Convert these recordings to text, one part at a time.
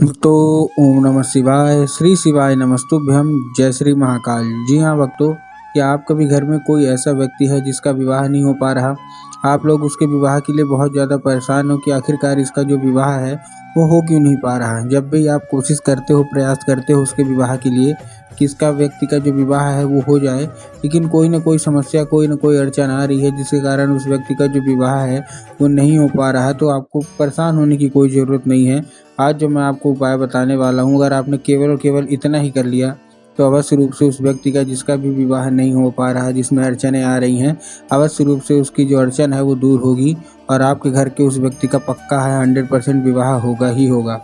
तो ओम नमः शिवाय, श्री शिवाय नमस्तुभ्यम, जय श्री महाकाल। जी हाँ भक्तों, क्या आप कभी घर में कोई ऐसा व्यक्ति है जिसका विवाह नहीं हो पा रहा? आप लोग उसके विवाह के लिए बहुत ज़्यादा परेशान हो कि आखिरकार इसका जो विवाह है वो हो क्यों नहीं पा रहा है। जब भी आप कोशिश करते हो, प्रयास करते हो उसके विवाह के लिए कि इसका व्यक्ति का जो विवाह है वो हो जाए, लेकिन कोई ना कोई समस्या, कोई ना कोई अड़चन आ रही है जिसके कारण उस व्यक्ति का जो विवाह है वो नहीं हो पा रहा है। तो आपको परेशान होने की कोई ज़रूरत नहीं है। आज जो मैं आपको उपाय बताने वाला हूँ, अगर आपने केवल और केवल इतना ही कर लिया तो अवश्य रूप से उस व्यक्ति का जिसका भी विवाह नहीं हो पा रहा, जिसमें अड़चनें आ रही हैं, अवश्य रूप से उसकी जो अड़चन है वो दूर होगी और आपके घर के उस व्यक्ति का पक्का है 100% विवाह होगा ही होगा।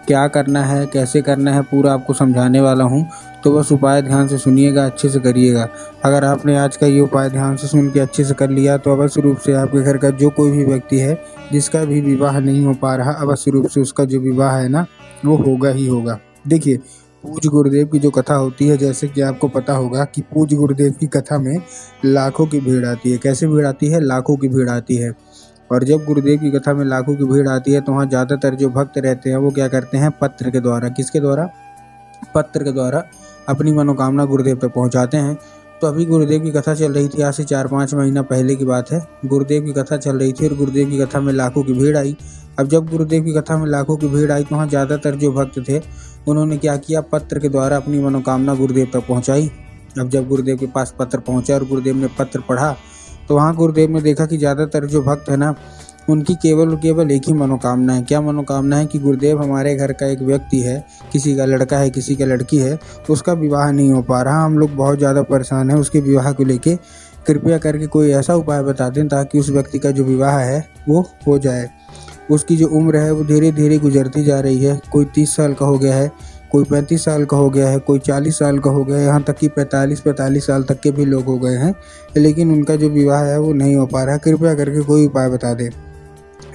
क्या करना है, कैसे करना है, पूरा आपको समझाने वाला हूँ। तो बस उपाय ध्यान से सुनिएगा, अच्छे से करिएगा। अगर आपने आज का ये उपाय ध्यान से सुन के अच्छे से कर लिया तो अवश्य रूप से आपके घर का जो कोई भी व्यक्ति है जिसका भी विवाह नहीं हो पा रहा, अवश्य रूप से उसका जो विवाह है ना वो होगा ही होगा। देखिए, पूज्य गुरुदेव की जो कथा होती है, जैसे कि आपको पता होगा कि पूज्य गुरुदेव की कथा में लाखों की भीड़ आती है। कैसे भीड़ आती है? लाखों की भीड़ आती है। और जब गुरुदेव की कथा में लाखों की भीड़ आती है तो वहाँ ज़्यादातर जो भक्त रहते हैं वो क्या करते हैं? पत्र के द्वारा, किसके द्वारा? पत्र के द्वारा अपनी मनोकामना गुरुदेव तक पहुँचाते हैं। तो अभी गुरुदेव की कथा चल रही थी, आज से 4-5 महीना पहले की बात है। गुरुदेव की कथा चल रही थी और गुरुदेव की कथा में लाखों की भीड़ आई। अब जब गुरुदेव की कथा में लाखों की भीड़ आई तो वहाँ ज़्यादातर जो भक्त थे उन्होंने क्या किया? पत्र के द्वारा अपनी मनोकामना गुरुदेव तक पहुँचाई। अब जब गुरुदेव के पास पत्र पहुँचा और गुरुदेव ने पत्र पढ़ा तो वहाँ गुरुदेव ने देखा कि ज़्यादातर जो भक्त है ना उनकी केवल और केवल एक ही मनोकामना है। क्या मनोकामना है? कि गुरुदेव, हमारे घर का एक व्यक्ति है, किसी का लड़का है, किसी का लड़की है, उसका विवाह नहीं हो पा रहा, हम लोग बहुत ज़्यादा परेशान हैं उसके विवाह को लेके, कृपया करके कोई ऐसा उपाय बता दें ताकि उस व्यक्ति का जो विवाह है वो हो जाए। उसकी जो उम्र है वो धीरे धीरे गुजरती जा रही है। कोई 30 साल का हो गया है, कोई 35 साल का हो गया है, कोई 40 साल का हो गया है, यहाँ तक कि 45 साल तक के भी लोग हो गए हैं, लेकिन उनका जो विवाह है वो नहीं हो पा रहा है। कृपया करके कोई उपाय बता दें।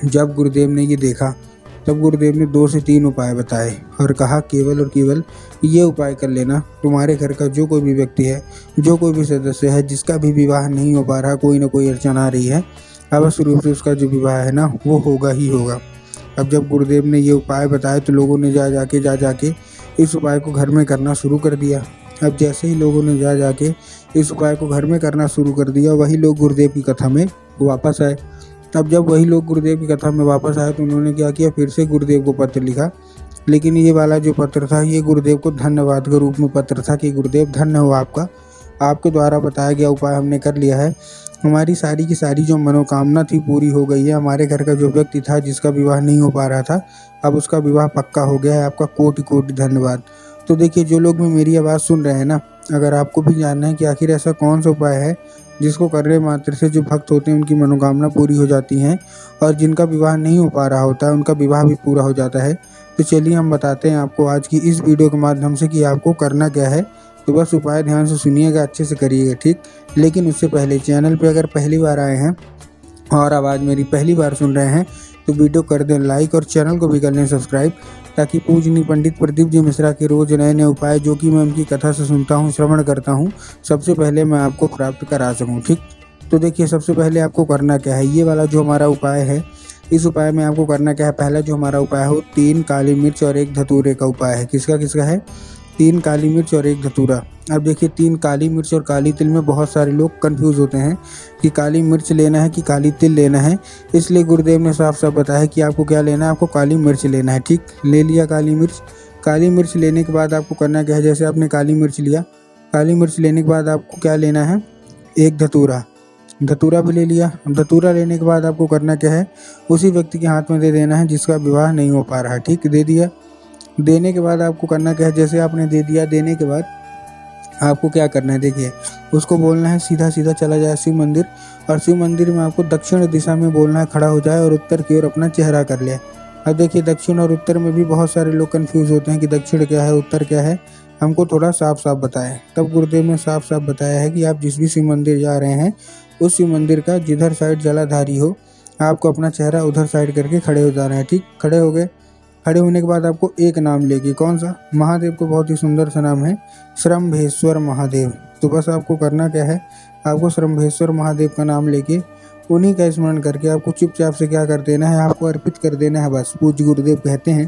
जब गुरुदेव ने ये देखा तब गुरुदेव ने 2 से 3 उपाय बताए और कहा, केवल और केवल ये उपाय कर लेना, तुम्हारे घर का जो कोई भी व्यक्ति है, जो कोई भी सदस्य है जिसका भी विवाह नहीं हो पा रहा, कोई ना कोई अड़चन आ रही है, अवश्य रूप से उसका जो विवाह है ना वो होगा ही होगा। अब जब गुरुदेव ने ये उपाय बताए तो लोगों ने जा जाके इस उपाय को घर में करना शुरू कर दिया। अब जैसे ही लोगों ने जा जाके इस उपाय को घर में करना शुरू कर दिया, वही लोग गुरुदेव की कथा में वापस आए। तब जब वही लोग गुरुदेव की कथा में वापस आए तो उन्होंने क्या किया? फिर से गुरुदेव को पत्र लिखा, लेकिन ये वाला जो पत्र था ये गुरुदेव को धन्यवाद के रूप में पत्र था कि गुरुदेव धन्य हो आपका, आपके द्वारा बताया गया उपाय हमने कर लिया है, हमारी सारी की सारी जो मनोकामना थी पूरी हो गई है। हमारे घर का जो व्यक्ति था जिसका विवाह नहीं हो पा रहा था, अब उसका विवाह पक्का हो गया है, आपका कोटि कोटि धन्यवाद। तो देखिए, जो लोग भी मेरी आवाज़ सुन रहे हैं ना, अगर आपको भी जानना है कि आखिर ऐसा कौन सा उपाय है जिसको करने मात्र से जो भक्त होते हैं उनकी मनोकामना पूरी हो जाती हैं और जिनका विवाह नहीं हो पा रहा होता है उनका विवाह भी पूरा हो जाता है, तो चलिए हम बताते हैं आपको आज की इस वीडियो के माध्यम से कि आपको करना क्या है। तो बस उपाय ध्यान से सुनिएगा, अच्छे से करिएगा, ठीक। लेकिन उससे पहले चैनल पे अगर पहली बार आए हैं और आवाज़ मेरी पहली बार सुन रहे हैं तो वीडियो कर दें लाइक और चैनल को भी कर लें सब्सक्राइब, ताकि पूजनीय पंडित प्रदीप जी मिश्रा के रोज़ नए नए उपाय जो कि मैं उनकी कथा से सुनता हूँ, श्रवण करता हूँ, सबसे पहले मैं आपको प्राप्त करा सकूँ, ठीक। तो देखिए, सबसे पहले आपको करना क्या है, ये वाला जो हमारा उपाय है, इस उपाय में आपको करना क्या है? पहला जो हमारा उपाय है वो 3 काली मिर्च और 1 धतूरे का उपाय है। किसका है? 3 काली मिर्च और 1 धतूरा। अब देखिए, 3 काली मिर्च और काली तिल में बहुत सारे लोग कंफ्यूज होते हैं कि काली मिर्च लेना है कि काली तिल लेना है, इसलिए गुरुदेव ने साफ साफ बताया कि आपको क्या लेना है, आपको काली मिर्च लेना है, ठीक। ले लिया काली मिर्च। काली मिर्च लेने के बाद आपको करना क्या है? जैसे आपने काली मिर्च लिया, काली मिर्च लेने के बाद आपको क्या लेना है? 1 धतूरा। धतूरा भी ले लिया। धतूरा लेने के बाद आपको करना क्या है? उसी व्यक्ति के हाथ में दे देना है जिसका विवाह नहीं हो पा रहा, ठीक। दे दिया। देने के बाद आपको करना क्या है? जैसे आपने दे दिया, देने के बाद आपको क्या करना है? देखिए, उसको बोलना है सीधा सीधा चला जाए शिव मंदिर, और शिव मंदिर में आपको दक्षिण दिशा में बोलना है खड़ा हो जाए और उत्तर की ओर अपना चेहरा कर ले। अब देखिए, दक्षिण और उत्तर में भी बहुत सारे लोग कंफ्यूज होते हैं कि दक्षिण क्या है, उत्तर क्या है, हमको थोड़ा साफ साफ बताएं। तब गुरुदेव ने साफ साफ बताया है कि आप जिस भी शिव मंदिर जा रहे हैं उस शिव मंदिर का जिधर साइड जलाधारी हो, आपको अपना चेहरा उधर साइड करके खड़े हो जाना है, ठीक। खड़े हो गए। खड़े होने के बाद आपको एक नाम लेके, कौन सा? महादेव को बहुत ही सुंदर सा नाम है, श्रम्भेश्वर महादेव। तो बस आपको करना क्या है? आपको श्रम्भेश्वर महादेव का नाम लेके उन्हीं का स्मरण करके आपको चुपचाप से क्या कर देना है? आपको अर्पित कर देना है। बस पूज्य गुरुदेव कहते हैं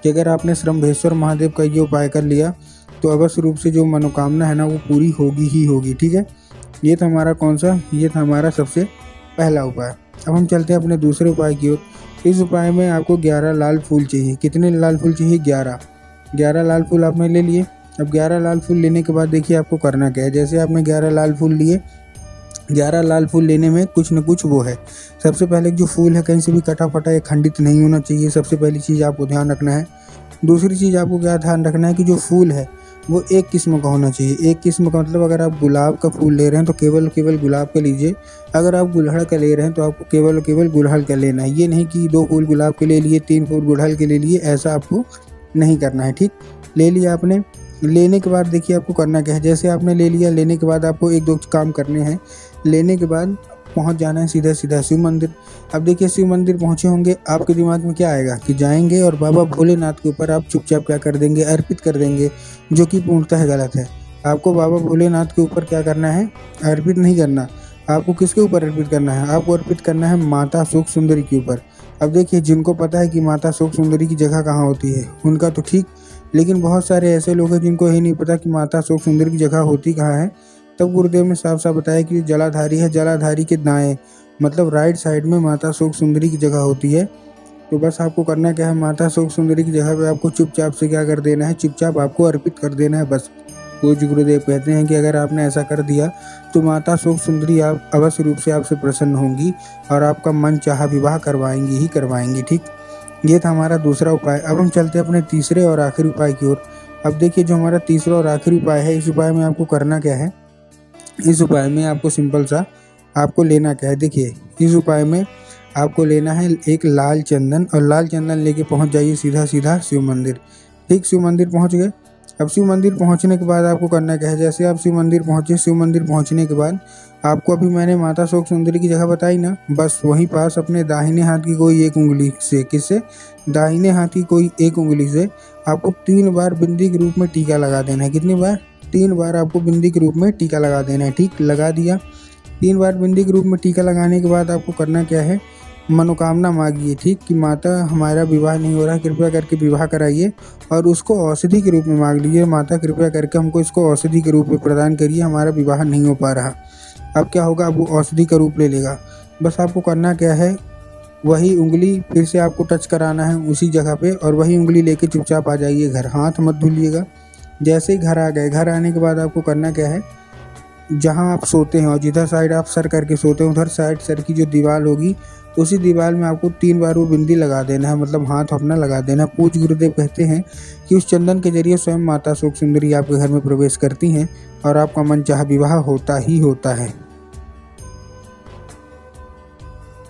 कि अगर आपने श्रम्भेश्वर महादेव का ये उपाय कर लिया तो अवश्य रूप से जो मनोकामना है ना वो पूरी होगी ही होगी। ठीक है, ये था हमारा कौन सा, ये था हमारा सबसे पहला उपाय। अब हम चलते हैं अपने दूसरे उपाय की ओर। इस उपाय में आपको 11 लाल फूल चाहिए। कितने लाल फूल चाहिए? 11 लाल फूल आपने ले लिए। अब 11 लाल फूल लेने के बाद देखिए आपको करना क्या है। जैसे आपने 11 लाल फूल लिए, 11 लाल फूल लेने में कुछ न कुछ वो है। सबसे पहले जो फूल है कहीं से भी कटा फटा या खंडित नहीं होना चाहिए, सबसे पहली चीज़ आपको ध्यान रखना है। दूसरी चीज़ आपको क्या ध्यान रखना है कि जो फूल है वो एक किस्म का होना चाहिए। एक किस्म का मतलब अगर आप गुलाब का फूल ले रहे हैं तो केवल गुलाब का लीजिए। अगर आप गुड़हल का ले रहे हैं तो आपको केवल गुड़हल का लेना है। ये नहीं कि 2 फूल गुलाब के ले लिए, 3 फूल गुड़हल के ले लिए, ऐसा आपको नहीं करना है। ठीक, ले लिया आपने। लेने के बाद देखिए आपको करना क्या है। जैसे आपने ले लिया, लेने के बाद आपको 1-2 काम करने हैं। लेने के बाद पहुंच जाना है सीधा शिव मंदिर। अब देखिए शिव मंदिर पहुंचे होंगे, आपके दिमाग में क्या आएगा कि जाएंगे और बाबा भोलेनाथ के ऊपर आप चुपचाप क्या कर देंगे, अर्पित कर देंगे, जो कि पूर्णतः गलत है। आपको बाबा भोलेनाथ के ऊपर क्या करना है, अर्पित नहीं करना। आपको किसके ऊपर अर्पित करना है? आपको अर्पित करना है माता शोक सुंदरी के ऊपर। अब देखिए जिनको पता है कि माता शोक सुंदरी की जगह कहाँ होती है उनका तो ठीक, लेकिन बहुत सारे ऐसे लोग हैं जिनको ही नहीं पता कि माता शोक सुंदरी की जगह होती कहाँ है। तब गुरुदेव ने साफ साफ बताया कि जलाधारी है, जलाधारी के दाएं मतलब राइट साइड में माता शोक सुंदरी की जगह होती है। तो बस आपको करना क्या है, माता शोक सुंदरी की जगह पे आपको चुपचाप से क्या कर देना है, चुपचाप आपको अर्पित कर देना है बस। पूज्य गुरुदेव कहते हैं कि अगर आपने ऐसा कर दिया तो माता शोक सुंदरी आप अवश्य रूप से आपसे प्रसन्न होंगी और आपका मन चाहा विवाह करवाएंगी ही करवाएंगी। ठीक, ये था हमारा दूसरा उपाय। अब हम चलते हैं अपने तीसरे और आखिरी उपाय की ओर। अब देखिए जो हमारा तीसरा और आखिरी उपाय है, इस उपाय में आपको करना क्या है। इस उपाय में आपको सिंपल सा आपको लेना क्या है। देखिए इस उपाय में आपको लेना है एक लाल चंदन, और लाल चंदन लेके पहुंच जाइए सीधा शिव मंदिर। ठीक, शिव मंदिर पहुंच गए। अब शिव मंदिर पहुंचने के बाद आपको करना क्या है। जैसे आप शिव मंदिर पहुंचे, शिव मंदिर पहुंचने के बाद आपको अभी मैंने माता शोक सुंदरी की जगह बताई ना, बस वहीं पास अपने दाहिने हाथ की कोई एक उंगली से, किससे, दाहिने हाथ की कोई एक उंगली से आपको 3 बार बिंदी के रूप में टीका लगा देना है। कितनी बार? 3 बार आपको बिंदी के रूप में टीका लगा देना है। ठीक, लगा दिया। 3 बार बिंदी के रूप में टीका लगाने के बाद आपको करना क्या है, मनोकामना मांगिए। ठीक, कि माता हमारा विवाह नहीं हो रहा, कृपया करके विवाह कराइए, और उसको औषधि के रूप में मांग लीजिए। माता कृपया करके हमको इसको औषधि के रूप में प्रदान करिए, हमारा विवाह नहीं हो पा रहा। अब क्या होगा, अब वो औषधि का रूप ले लेगा। बस आपको करना क्या है, वही उंगली फिर से आपको टच कराना है उसी जगह पे, और वही उंगली लेके चुपचाप आ जाइए घर। हाथ मत धुलिएगा। जैसे ही घर आ गए, घर आने के बाद आपको करना क्या है, जहाँ आप सोते हैं और जिधर साइड आप सर करके सोते हैं उधर साइड सर की जो दीवार होगी उसी दीवार में आपको 3 बार वो बिंदी लगा देना है, मतलब हाथ अपना लगा देना है। पूज्य गुरुदेव कहते हैं कि उस चंदन के जरिए स्वयं माता शोक सुंदरी आपके घर में प्रवेश करती हैं और आपका मन चाहा विवाह होता ही होता है।